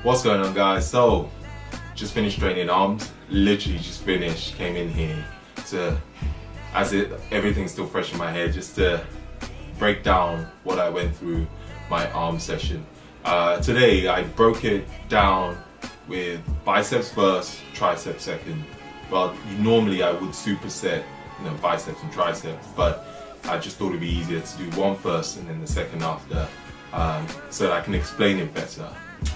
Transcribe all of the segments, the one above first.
What's going on, guys? So, just finished training arms. Literally just finished. Came in here to, everything's still fresh in my head, just to break down what I went through my arm session. Today I broke it down with biceps first, triceps second. Well, normally I would superset, biceps and triceps, but I just thought it'd be easier to do one first and then the second after, so that I can explain it better.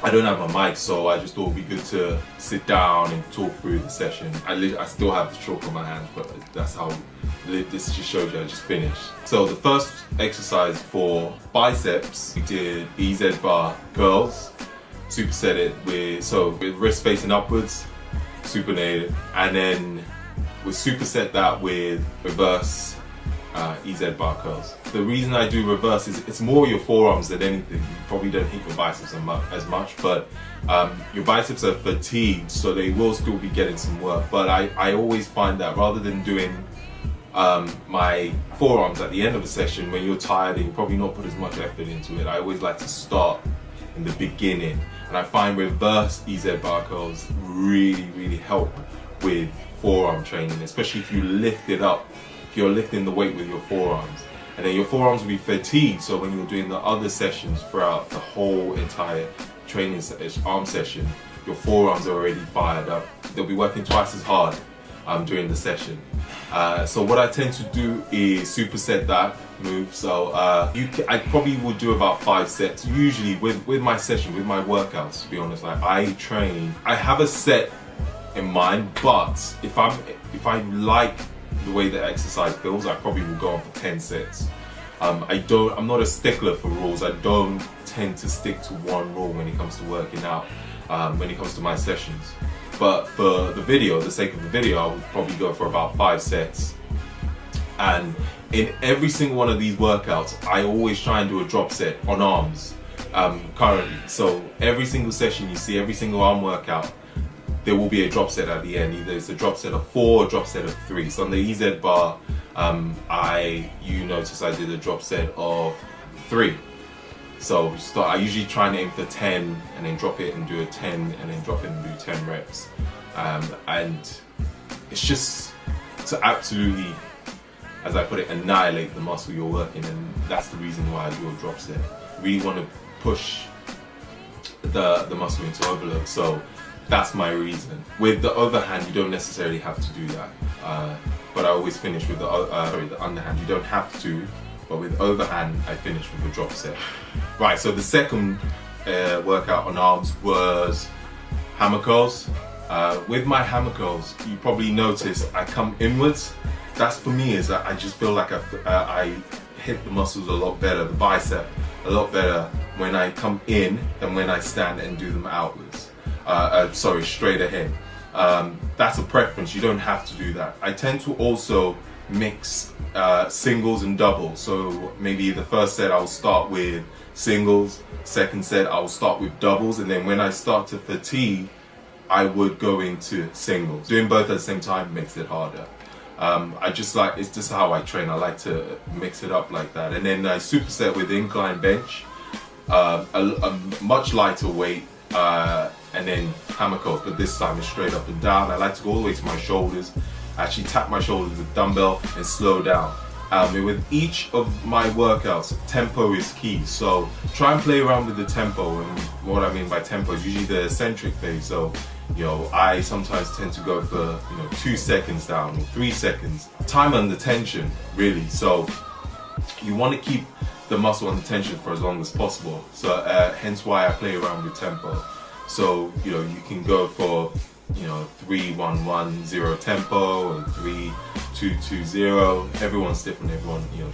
I don't have my mic, so I just thought it'd be good to sit down and talk through the session. I still have the chalk on my hands, but that's how this just shows you I just finished. So the first exercise for biceps, we did EZ bar curls, superset it with wrist facing upwards, supinated, and then we superset that with reverse EZ bar curls. The reason I do reverse is it's more your forearms than anything. You probably don't hit your biceps as much, but your biceps are fatigued, so they will still be getting some work. But I always find that rather than doing my forearms at the end of the session when you're tired and you probably not put as much effort into it, I always like to start in the beginning. And I find reverse EZ bar curls really help with forearm training, especially if you lift it up. If you're lifting the weight with your forearms, and then your forearms will be fatigued, so when you're doing the other sessions throughout the whole entire training arm session, your forearms are already fired up. They'll be working twice as hard during the session. So what I tend to do is superset that move. So I probably would do about 5 sets usually with my session, with my workouts, to be honest. Like I have a set in mind, but if I like the way the exercise feels, I probably will go on for 10 sets. I'm not a stickler for rules. I don't tend to stick to one rule when it comes to working out, when it comes to my sessions. But for the sake of the video, I would probably go for about 5 sets. And in every single one of these workouts, I always try and do a drop set on arms currently. So every single session you see, every single arm workout, there will be a drop set at the end. Either it's a drop set of 4 or a drop set of 3. So on the EZ bar, you notice I did a drop set of 3. So I usually try and aim for 10 and then drop it and do a 10 and then drop it and do 10 reps. And it's just to absolutely, as I put it, annihilate the muscle you're working, and that's the reason why I do a drop set. Really want to push the muscle into overload. So that's my reason. With the overhand, you don't necessarily have to do that. But I always finish with the underhand. You don't have to, but with overhand, I finish with a drop set. Right, so the second workout on arms was hammer curls. With my hammer curls, you probably notice I come inwards. That's for me, is that I just feel like I hit the muscles a lot better, the bicep a lot better when I come in than when I stand and do them outwards. Straight ahead. That's a preference. You don't have to do that. I tend to also mix singles and doubles. So maybe the first set I'll start with singles, second set I'll start with doubles, and then when I start to fatigue, I would go into singles. Doing both at the same time makes it harder. It's just how I train. I like to mix it up like that. And then I superset with incline bench, a much lighter weight, and then hammer curls, but this time it's straight up and down. I like to go all the way to my shoulders. I actually tap my shoulders with dumbbell and slow down. With each of my workouts, tempo is key. So try and play around with the tempo, and what I mean by tempo is usually the eccentric phase. So I sometimes tend to go for 2 seconds down or 3 seconds. Time under tension, really. So you want to keep the muscle under tension for as long as possible. So hence why I play around with tempo. So you can go for 3-1-1-0 tempo or 3-2-2-0. Everyone's different.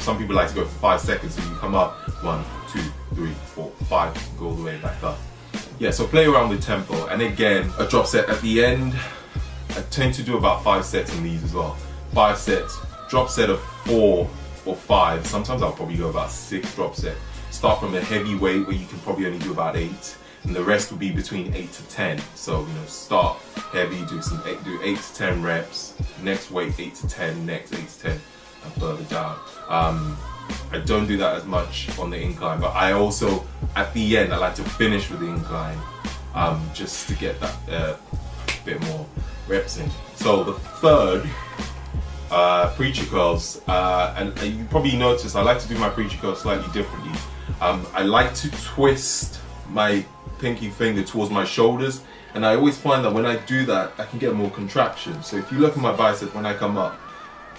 Some people like to go for 5 seconds, so you come up 1, 2, 3, 4, 5, go all the way back up. Yeah, so play around with tempo, and again a drop set at the end. I tend to do about 5 sets in these as well. 5 sets, drop set of 4 or 5. Sometimes I'll probably go about 6 drop sets. Start from a heavy weight where you can probably only do about 8. And the rest will be between 8 to 10. So start heavy, do 8 to 10 reps. Next weight 8 to 10, next 8 to 10, and further down. I don't do that as much on the incline, but I also, at the end, I like to finish with the incline just to get that bit more reps in. So the third, preacher curls, and you probably noticed I like to do my preacher curls slightly differently. I like to twist my pinky finger towards my shoulders, and I always find that when I do that, I can get more contraction. So if you look at my bicep when I come up,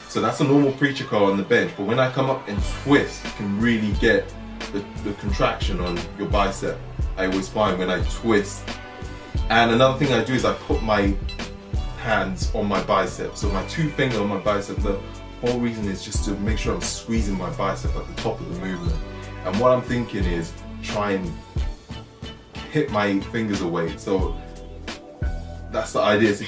so that's a normal preacher curl on the bench, but when I come up and twist, you can really get the contraction on your bicep. I always find when I twist. And another thing I do is I put my hands on my bicep, so my two fingers on my bicep. The whole reason is just to make sure I'm squeezing my bicep at the top of the movement. And what I'm thinking is try and hit my fingers away. So that's the idea, is to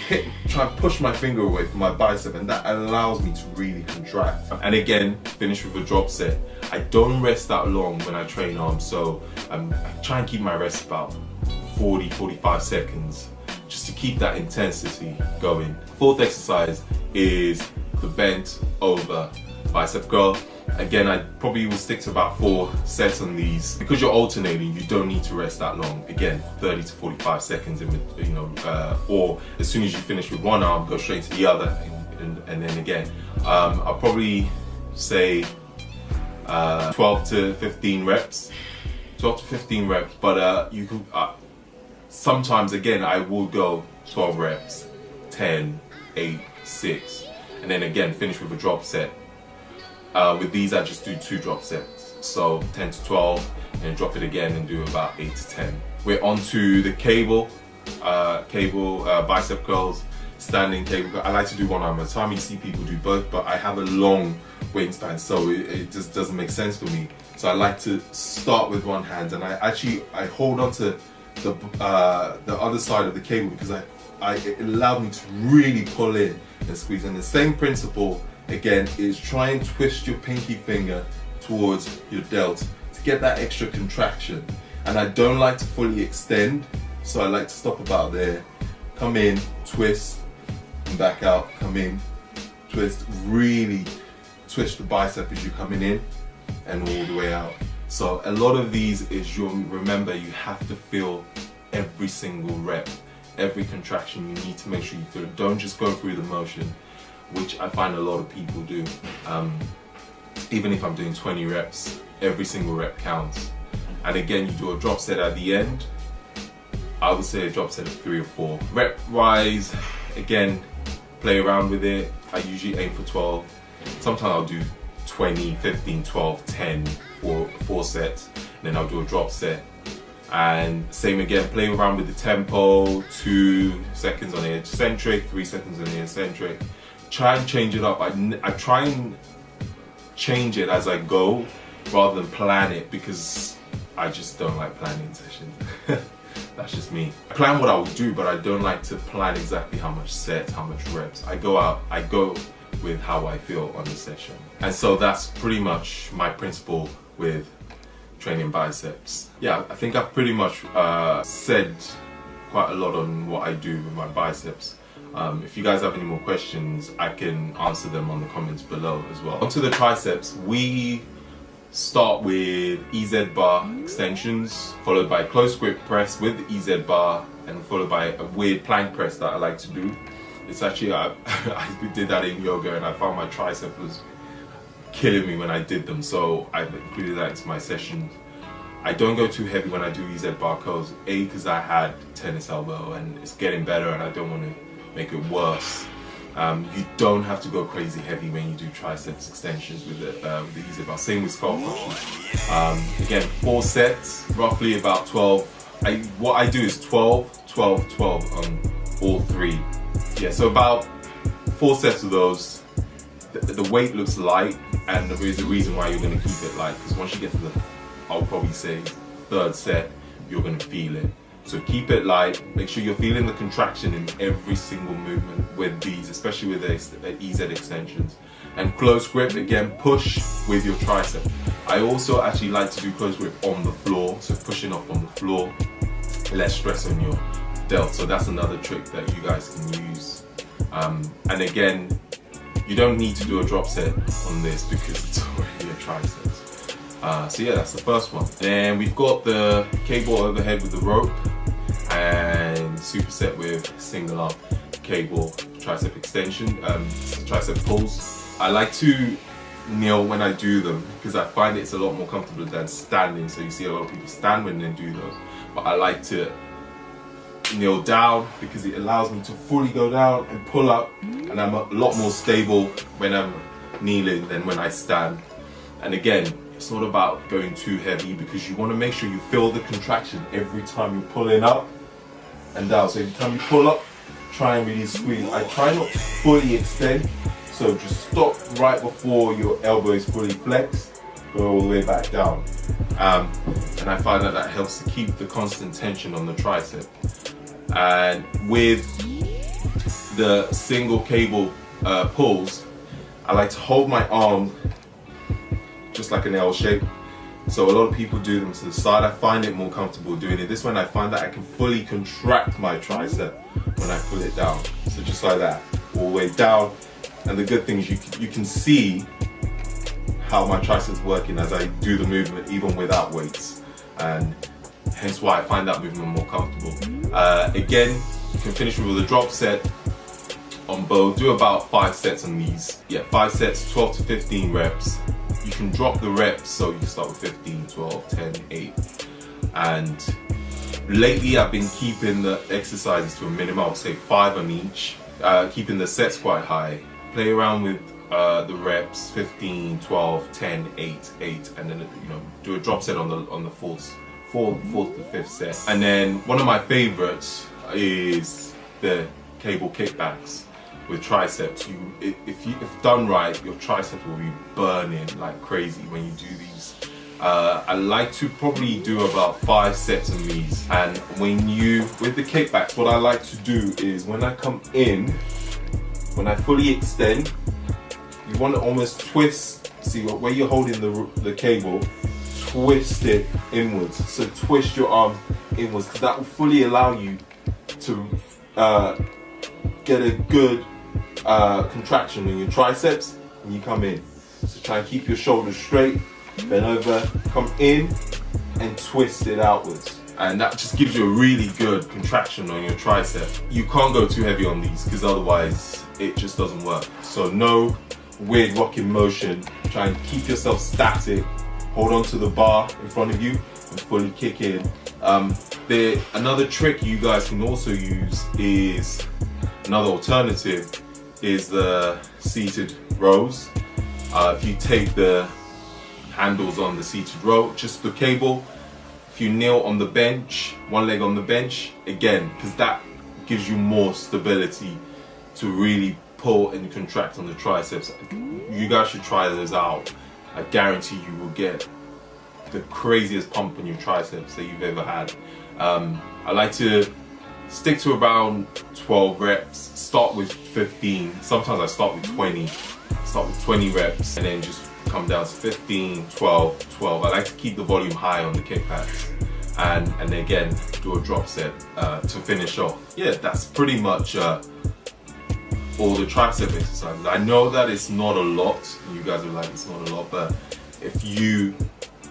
try and push my finger away from my bicep, and that allows me to really contract. And again, finish with a drop set. I don't rest that long when I train arms, so I try and keep my rest about 40-45 seconds, just to keep that intensity going. Fourth exercise is the bent over bicep curl. Again, I probably will stick to about 4 sets on these. Because you're alternating, you don't need to rest that long. Again, 30 to 45 seconds, or as soon as you finish with one arm, go straight to the other, and then again. I'll probably say 12 to 15 reps. 12 to 15 reps, but you can, sometimes again, I will go 12 reps, 10, 8, 6, and then again, finish with a drop set. With these, I just do 2 drop sets, so 10 to 12, and then drop it again and do about 8 to 10. We're on to the cable bicep curls, standing cable curl. I like to do one arm at a time. You see people do both, but I have a long wingspan, so it just doesn't make sense for me. So I like to start with one hand, and I hold on to the other side of the cable, because it allowed me to really pull in and squeeze. And the same principle again is try and twist your pinky finger towards your delt to get that extra contraction. And I don't like to fully extend, so I like to stop about there, come in, twist, and back out, come in, twist, really twist the bicep as you're coming in and all the way out. So a lot of these is remember, you have to feel every single rep, every contraction. You need to make sure you feel it. Don't just go through the motion, which I find a lot of people do. Even if I'm doing 20 reps, every single rep counts. And again, you do a drop set at the end. I would say a drop set of 3 or 4. Rep wise, again, play around with it. I usually aim for 12. Sometimes I'll do 20, 15, 12, 10, 4 sets. And then I'll do a drop set. And same again, play around with the tempo, 2 seconds on the eccentric, 3 seconds on the eccentric. Try and change it up. I try and change it as I go rather than plan it, because I just don't like planning sessions. That's just me. I plan what I will do, but I don't like to plan exactly how much sets, how much reps. I go with how I feel on the session. And so that's pretty much my principle with training biceps. Yeah, I think I've pretty much said quite a lot on what I do with my biceps. If you guys have any more questions, I can answer them on the comments below as well. Onto the triceps, we start with EZ bar extensions, followed by close grip press with EZ bar, and followed by a weird plank press that I like to do. It's actually, I did that in yoga, and I found my tricep was killing me when I did them, so I've included that into my sessions. I don't go too heavy when I do EZ bar curls, because I had tennis elbow and it's getting better and I don't want to make it worse. You don't have to go crazy heavy when you do triceps extensions with the EZ bar. Same with squat pushes. Again, 4 sets, roughly about 12. What I do is 12, 12, 12 on all 3. Yeah, so about 4 sets of those. The weight looks light, and there is a reason why you're going to keep it light, because once you get to the, I'll probably say 3rd set, you're going to feel it. So keep it light, make sure you're feeling the contraction in every single movement with these, especially with the EZ extensions. And close grip, again, push with your tricep. I also actually like to do close grip on the floor, so pushing off on the floor, less stress on your delt. So that's another trick that you guys can use. And again, you don't need to do a drop set on this because it's already a tricep. So yeah, that's the first one. Then we've got the cable overhead with the rope, and superset with single arm cable tricep extension, tricep pulls. I like to kneel when I do them because I find it's a lot more comfortable than standing. So you see a lot of people stand when they do those, but I like to kneel down because it allows me to fully go down and pull up, and I'm a lot more stable when I'm kneeling than when I stand. And again, it's not about going too heavy because you want to make sure you feel the contraction every time you're pulling up and down. So every time you pull up, try and really squeeze. I try not to fully extend, so just stop right before your elbow is fully flexed, go all the way back down. And I find that helps to keep the constant tension on the tricep. And with the single cable pulls, I like to hold my arm just like an L shape. So a lot of people do them to the side. I find it more comfortable doing it this way, and I find that I can fully contract my tricep when I pull it down. So just like that, all the way down. And the good thing is you can see how my triceps working as I do the movement even without weights, and hence why I find that movement more comfortable. Again, you can finish with a drop set on both. Do about 5 sets on these. Yeah, 5 sets, 12 to 15 reps. You can drop the reps, so you can start with 15, 12, 10, 8. And lately I've been keeping the exercises to a minimum, I would say 5 on each, keeping the sets quite high. Play around with the reps, 15, 12, 10, 8, 8, and then do a drop set on the fourth to 5th set. And then one of my favorites is the cable kickbacks with triceps. If done right, your triceps will be burning like crazy when you do these. I like to probably do about 5 sets of these. And with the kickbacks, what I like to do is when I come in, when I fully extend, you want to almost twist. See where you're holding the cable, twist it inwards. So twist your arm inwards, because that will fully allow you to get a good contraction in your triceps when you come in. So try and keep your shoulders straight, bend over, come in and twist it outwards, and that just gives you a really good contraction on your tricep. You can't go too heavy on these because otherwise it just doesn't work. So no weird rocking motion. Try and keep yourself static, hold on to the bar in front of you and fully kick in. Another trick you guys can also use is, another alternative is the seated rows. If you take the handles on the seated row, just the cable, if you kneel on the bench, one leg on the bench, again, because that gives you more stability to really pull and contract on the triceps. You guys should try those out. I guarantee you will get the craziest pump in your triceps that you've ever had. I like to stick to around 12 reps, start with 15, sometimes I start with 20. Start with 20 reps and then just come down to 15, 12, 12. I like to keep the volume high on the kickbacks, and again do a drop set to finish off. Yeah, that's pretty much all the tricep exercises. I know that it's not a lot, you guys are like, it's not a lot, but if you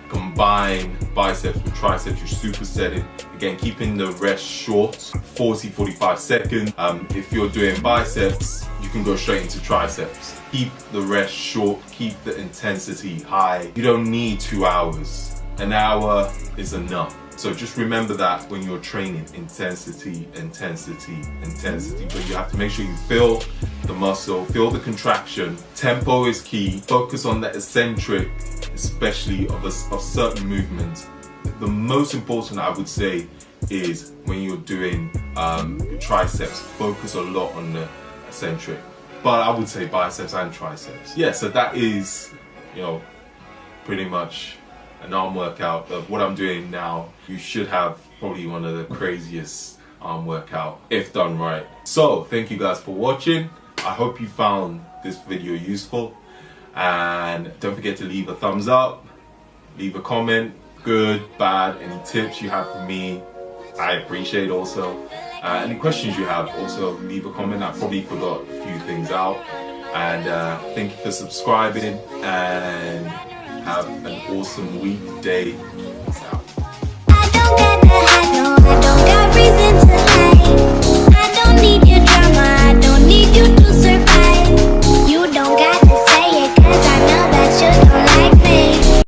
combine biceps with triceps, you're supersetting. Again, keeping the rest short, 40-45 seconds. If you're doing biceps, you can go straight into triceps. Keep the rest short, keep the intensity high. You don't need 2 hours. An hour is enough. So just remember that when you're training, intensity, intensity, intensity. But you have to make sure you feel the muscle, feel the contraction. Tempo is key. Focus on the eccentric, especially of certain movements. The most important, I would say, is when you're doing triceps, focus a lot on the eccentric. But I would say biceps and triceps. Yeah, so that is, pretty much an arm workout of what I'm doing now. You should have probably one of the craziest arm workout if done right. So thank you guys for watching. I hope you found this video useful, and don't forget to leave a thumbs up, leave a comment, good, bad, any tips you have for me, I appreciate also. Any questions you have, also leave a comment. I probably forgot a few things out. And thank you for subscribing, and have an awesome week, day. Peace out.